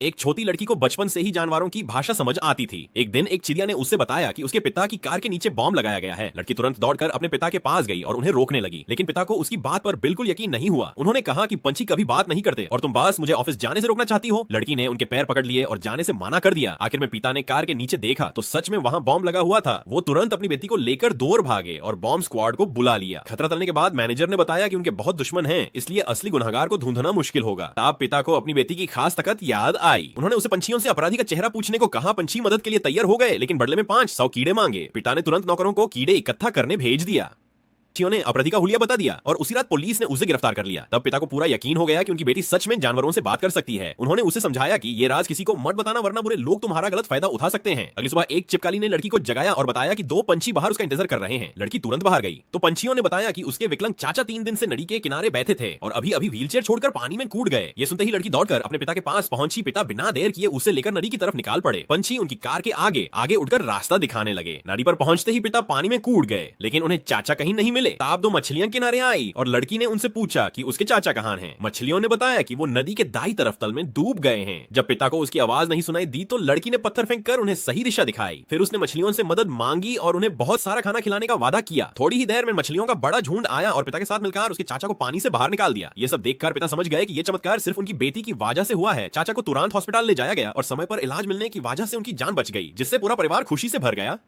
एक छोटी लड़की को बचपन से ही जानवरों की भाषा समझ आती थी। एक दिन एक चिड़िया ने उससे बताया कि उसके पिता की कार के नीचे बॉम्ब लगाया गया है। लड़की तुरंत दौड़कर अपने पिता के पास गई और उन्हें रोकने लगी, लेकिन पिता को उसकी बात पर बिल्कुल यकीन नहीं हुआ। उन्होंने कहा कि पंछी कभी बात नहीं करते और तुम बस मुझे ऑफिस जाने से रोकना चाहती हो। लड़की ने उनके पैर पकड़ लिए और जाने से मना कर दिया। आखिर में पिता ने कार के नीचे देखा तो सच में वहां बॉम्ब लगा हुआ था। वो तुरंत अपनी बेटी को लेकर दौड़ भागे और बॉम्ब स्क्वाड को बुला लिया। खतरा टलने के बाद मैनेजर ने बताया कि उनके बहुत दुश्मन हैं, इसलिए असली गुनहगार को ढूंढना मुश्किल होगा। तब पिता को अपनी बेटी की खास ताकत याद आई। उन्होंने उसे पंछियों से अपराधी का चेहरा पूछने को कहा। पंछी मदद के लिए तैयार हो गए, लेकिन बदले में 500 कीड़े मांगे। पिता ने तुरंत नौकरों को कीड़े इकट्ठा करने भेज दिया। पंछियों ने अपराधी का हुलिया बता दिया और उसी रात पुलिस ने उसे गिरफ्तार कर लिया। तब पिता को पूरा यकीन हो गया कि उनकी बेटी सच में जानवरों से बात कर सकती है। उन्होंने उसे समझाया कि ये राज किसी को मत बताना, वरना बुरे लोग तुम्हारा गलत फायदा उठा सकते हैं। अगली सुबह एक चिपकाली ने लड़की को जगाया और बताया कि 2 पंछी बाहर उसका इंतजार कर रहे हैं। लड़की तुरंत बाहर गई तो पंछियों ने बताया कि उसके विकलांग चाचा 3 दिन से नदी के किनारे बैठे थे और अभी अभी व्हीलचेयर छोड़कर पानी में कूद गए। ये सुनते ही लड़की दौड़कर अपने पिता के पास पहुंची। पिता बिना देर किए उसे लेकर नदी की तरफ निकाल पड़े। पंछी उनकी कार के आगे आगे उड़कर रास्ता दिखाने लगे। नदी पर पहुंचते ही पिता पानी में कूद गए, लेकिन उन्हें चाचा कहीं नहीं मिले। तब 2 मछलियां किनारे आई और लड़की ने उनसे पूछा कि उसके चाचा कहां हैं। मछलियों ने बताया कि वो नदी के दाईं तरफ तल में डूब गए हैं। जब पिता को उसकी आवाज नहीं सुनाई दी तो लड़की ने पत्थर फेंक कर उन्हें सही दिशा दिखाई। फिर उसने मछलियों से मदद मांगी और उन्हें बहुत सारा खाना खिलाने का वादा किया। थोड़ी ही देर में मछलियों का बड़ा झुंड आया और पिता के साथ मिलकर उसके चाचा को पानी से बाहर निकाल दिया। ये सब देखकर पिता समझ गए कि ये चमत्कार सिर्फ उनकी बेटी की वजह से हुआ है। चाचा को तुरंत हॉस्पिटल ले जाया गया और समय पर इलाज मिलने की वजह से उनकी जान बच गई, जिससे पूरा परिवार खुशी से भर गया।